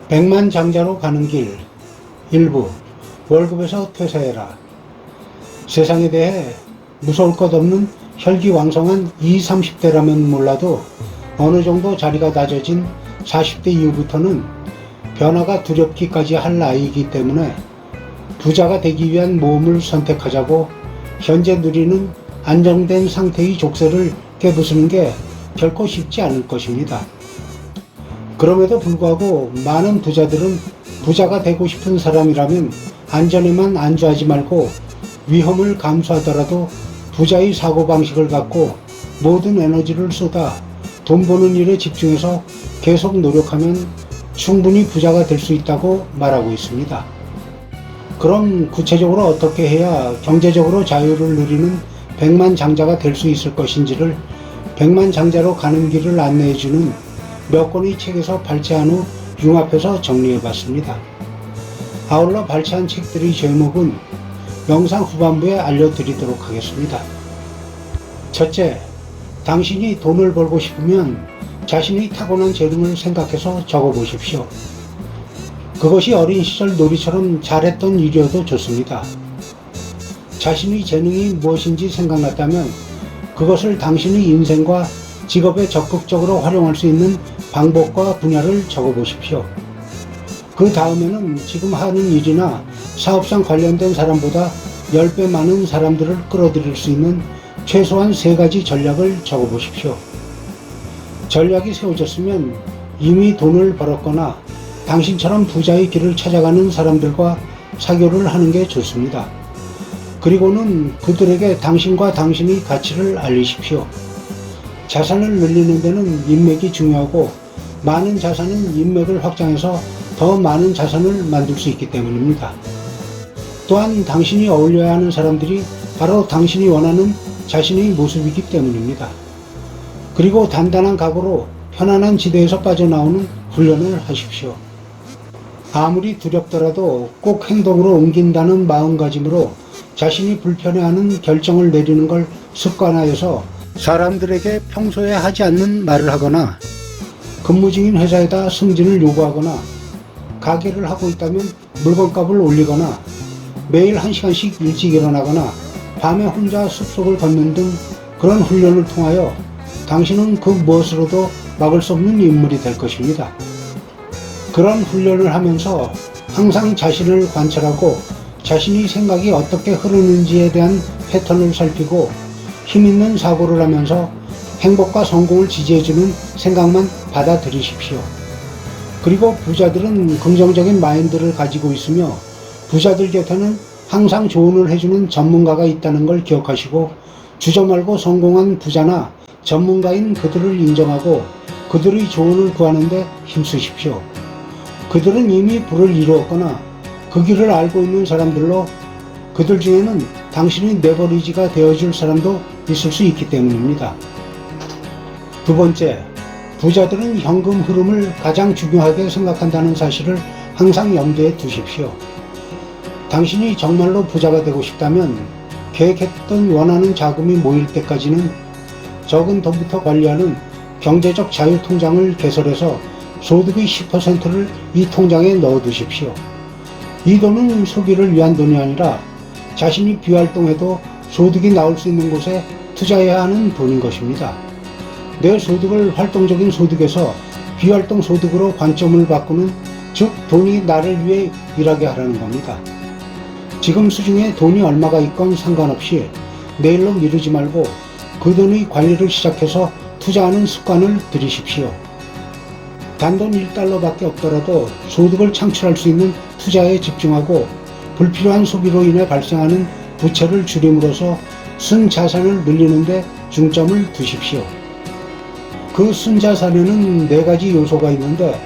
백만장자로 가는 길 일부 월급에서 퇴사해라. 세상에 대해 무서울 것 없는 혈기왕성한 20, 30대라면 몰라도 어느 정도 자리가 낮아진 40대 이후부터는 변화가 두렵기까지 할 나이이기 때문에 부자가 되기 위한 모험을 선택하자고 현재 누리는 안정된 상태의 족쇄를 깨부수는 게 결코 쉽지 않을 것입니다. 그럼에도 불구하고 많은 부자들은 부자가 되고 싶은 사람이라면 안전에만 안주하지 말고 위험을 감수하더라도 부자의 사고방식을 갖고 모든 에너지를 쏟아 돈 버는 일에 집중해서 계속 노력하면 충분히 부자가 될 수 있다고 말하고 있습니다. 그럼 구체적으로 어떻게 해야 경제적으로 자유를 누리는 백만장자가 될 수 있을 것인지를 백만장자로 가는 길을 안내해주는 몇 권의 책에서 발췌한 후 융합해서 정리해봤습니다. 아울러 발췌한 책들의 제목은 영상 후반부에 알려드리도록 하겠습니다. 첫째, 당신이 돈을 벌고 싶으면 자신의 타고난 재능을 생각해서 적어보십시오. 그것이 어린 시절 놀이처럼 잘했던 일이어도 좋습니다. 자신의 재능이 무엇인지 생각났다면 그것을 당신의 인생과 직업에 적극적으로 활용할 수 있는 방법과 분야를 적어보십시오. 그 다음에는 지금 하는 일이나 사업상 관련된 사람보다 10배 많은 사람들을 끌어들일 수 있는 최소한 3가지 전략을 적어보십시오. 전략이 세워졌으면 이미 돈을 벌었거나 당신처럼 부자의 길을 찾아가는 사람들과 사교를 하는 게 좋습니다. 그리고는 그들에게 당신과 당신의 가치를 알리십시오. 자산을 늘리는 데는 인맥이 중요하고 많은 자산은 인맥을 확장해서 더 많은 자산을 만들 수 있기 때문입니다. 또한 당신이 어울려야 하는 사람들이 바로 당신이 원하는 자신의 모습이기 때문입니다. 그리고 단단한 각오로 편안한 지대에서 빠져나오는 훈련을 하십시오. 아무리 두렵더라도 꼭 행동으로 옮긴다는 마음가짐으로 자신이 불편해하는 결정을 내리는 걸 습관화해서 사람들에게 평소에 하지 않는 말을 하거나 근무 중인 회사에다 승진을 요구하거나 가게를 하고 있다면 물건값을 올리거나 매일 1시간씩 일찍 일어나거나 밤에 혼자 숲속을 걷는 등 그런 훈련을 통하여 당신은 그 무엇으로도 막을 수 없는 인물이 될 것입니다. 그런 훈련을 하면서 항상 자신을 관찰하고 자신의 생각이 어떻게 흐르는지에 대한 패턴을 살피고 힘있는 사고를 하면서 행복과 성공을 지지해주는 생각만 받아들이십시오. 그리고 부자들은 긍정적인 마인드를 가지고 있으며 부자들 곁에는 항상 조언을 해주는 전문가가 있다는 걸 기억하시고 주저 말고 성공한 부자나 전문가인 그들을 인정하고 그들의 조언을 구하는 데 힘쓰십시오. 그들은 이미 부를 이루었거나 그 길을 알고 있는 사람들로 그들 중에는 당신의 레버리지가 되어줄 사람도 있을 수 있기 때문입니다. 두 번째, 부자들은 현금 흐름을 가장 중요하게 생각한다는 사실을 항상 염두에 두십시오. 당신이 정말로 부자가 되고 싶다면 계획했던 원하는 자금이 모일 때까지는 적은 돈부터 관리하는 경제적 자유 통장을 개설해서 소득의 10%를 이 통장에 넣어두십시오. 이 돈은 소비를 위한 돈이 아니라 자신이 비활동해도 소득이 나올 수 있는 곳에 투자해야 하는 돈인 것입니다. 내 소득을 활동적인 소득에서 비활동 소득으로 관점을 바꾸는, 즉 돈이 나를 위해 일하게 하라는 겁니다. 지금 수중에 돈이 얼마가 있건 상관없이 내일로 미루지 말고 그 돈의 관리를 시작해서 투자하는 습관을 들이십시오. 단돈 1달러밖에 없더라도 소득을 창출할 수 있는 투자에 집중하고 불필요한 소비로 인해 발생하는 부채를 줄임으로써 순자산을 늘리는 데 중점을 두십시오. 그 순자산에는 4가지 요소가 있는데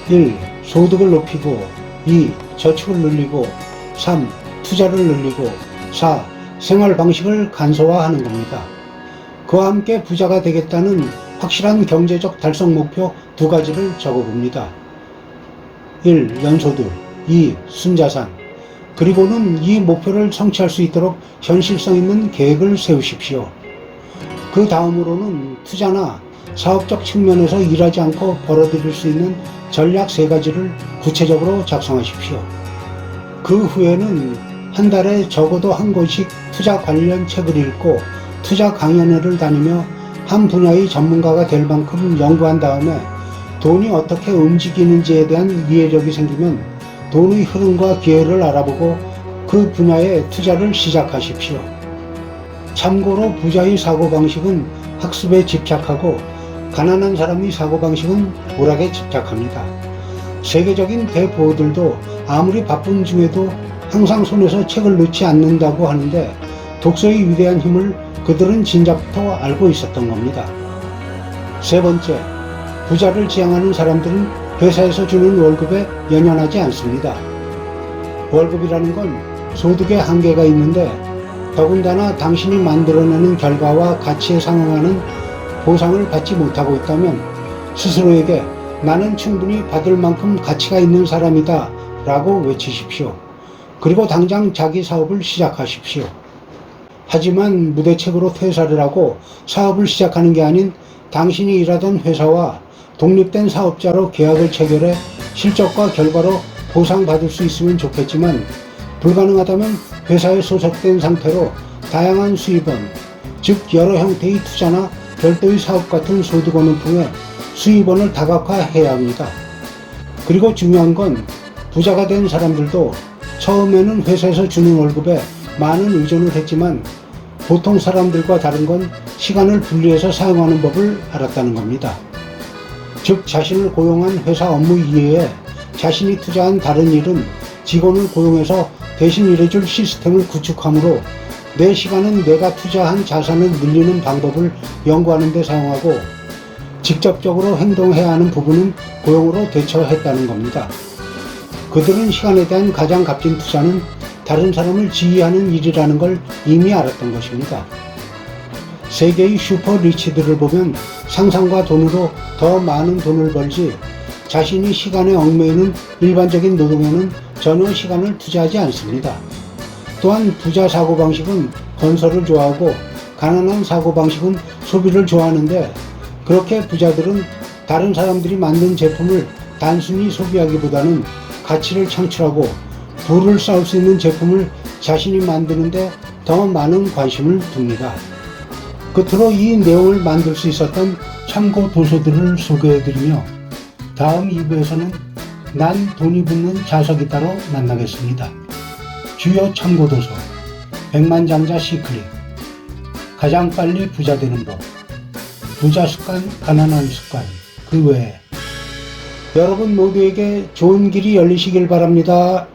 1. 소득을 높이고 2. 저축을 늘리고 3. 투자를 늘리고 4. 생활 방식을 간소화하는 겁니다. 그와 함께 부자가 되겠다는 확실한 경제적 달성 목표 2가지를 적어봅니다. 1. 연소득 2. 순자산. 그리고는 이 목표를 성취할 수 있도록 현실성 있는 계획을 세우십시오. 그 다음으로는 투자나 사업적 측면에서 일하지 않고 벌어들일 수 있는 전략 3가지를 구체적으로 작성하십시오. 그 후에는 한 달에 적어도 한 권씩 투자 관련 책을 읽고 투자 강연회를 다니며 한 분야의 전문가가 될 만큼 연구한 다음에 돈이 어떻게 움직이는지에 대한 이해력이 생기면 돈의 흐름과 기회를 알아보고 그 분야에 투자를 시작하십시오. 참고로 부자의 사고방식은 학습에 집착하고 가난한 사람의 사고방식은 오락에 집착합니다. 세계적인 대부호들도 아무리 바쁜 중에도 항상 손에서 책을 놓지 않는다고 하는데 독서의 위대한 힘을 그들은 진작부터 알고 있었던 겁니다. 3번째, 부자를 지향하는 사람들은 회사에서 주는 월급에 연연하지 않습니다. 월급이라는 건 소득의 한계가 있는데 더군다나 당신이 만들어내는 결과와 가치에 상응하는 보상을 받지 못하고 있다면 스스로에게 나는 충분히 받을 만큼 가치가 있는 사람이다 라고 외치십시오. 그리고 당장 자기 사업을 시작하십시오. 하지만 무대책으로 퇴사를 하고 사업을 시작하는 게 아닌 당신이 일하던 회사와 독립된 사업자로 계약을 체결해 실적과 결과로 보상받을 수 있으면 좋겠지만 불가능하다면 회사에 소속된 상태로 다양한 수입원, 즉 여러 형태의 투자나 별도의 사업 같은 소득원을 통해 수입원을 다각화해야 합니다. 그리고 중요한 건 부자가 된 사람들도 처음에는 회사에서 주는 월급에 많은 의존을 했지만 보통 사람들과 다른 건 시간을 분리해서 사용하는 법을 알았다는 겁니다. 즉 자신을 고용한 회사 업무 이외에 자신이 투자한 다른 일은 직원을 고용해서 대신 일해줄 시스템을 구축하므로 내 시간은 내가 투자한 자산을 늘리는 방법을 연구하는 데 사용하고 직접적으로 행동해야 하는 부분은 고용으로 대처했다는 겁니다. 그들은 시간에 대한 가장 값진 투자는 다른 사람을 지휘하는 일이라는 걸 이미 알았던 것입니다. 세계의 슈퍼 리치들을 보면 상상과 돈으로 더 많은 돈을 벌지 자신이 시간에 얽매이는 일반적인 노동에는 전혀 시간을 투자하지 않습니다. 또한 부자 사고방식은 건설을 좋아하고 가난한 사고방식은 소비를 좋아하는데 그렇게 부자들은 다른 사람들이 만든 제품을 단순히 소비하기보다는 가치를 창출하고 부를 쌓을 수 있는 제품을 자신이 만드는데 더 많은 관심을 둡니다. 끝으로 이 내용을 만들 수 있었던 참고 도서들을 소개해드리며 다음 2부에서는 난 돈이 붙는 자석이다로 만나겠습니다. 주요 참고 도서, 백만장자 시크릿, 가장 빨리 부자 되는 법, 부자 습관, 가난한 습관, 그 외에 여러분 모두에게 좋은 길이 열리시길 바랍니다.